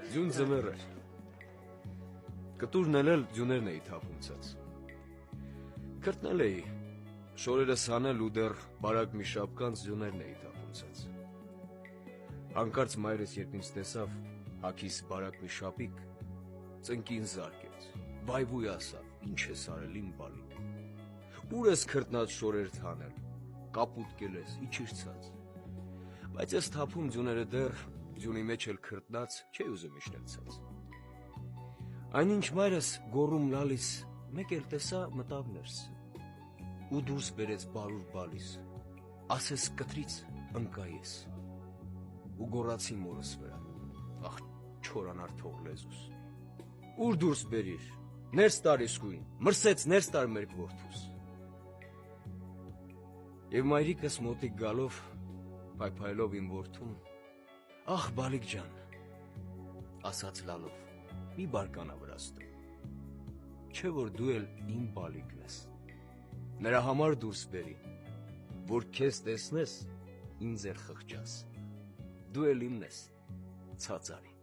Ձյուն ձմեռ էր։ Կտուրն էլ ձյուներն էի թափունցած։ Քրտնել էի, շորերս հանել ու դեռ բարակ մի շապկանց ձյուներն էի թափունցած։ Հանկարծ մայրս երբ ինձ տեսավ, հագիս բարակ մի շապիկ, ծնկին զարկեց, վայվույ ասավ, ինչ ես արել իմ բալիկ, ուր ես քրտնած շորերդ հանել, կապուտ կել ես, իջիր ցած, բայց ես թափում ձյուները դեռ, ձյունի մեջ էլ քրտնած, չէի ուզում իջնել ցած։ Այնինչ մայրս գոռում լալիս, մեկ էլ տեսա մտավ ներս, ու դուրս բերեց բարուր բալիս, ասես կտրից ընկա ես, ու գոռացի մորս վրա, ախ չորանար թող լեզուս, ուր դուրս բերիր, ներս տար իսկույն, մրսեց ներս տար մեր որդուս։ Եվ մայրիկս մոտիկ գալով, պայփայելով իմ որդուն, ախ բալիկ ջան, ասաց լալով, մի բարկանա վրաստու, չէ որ դու էլ իմ բալիկն ես, նրա համար դուրս բերի, որ քեզ տեսնես, ինձ էլ խղճաս, դու էլ իմն ես, ցած արի։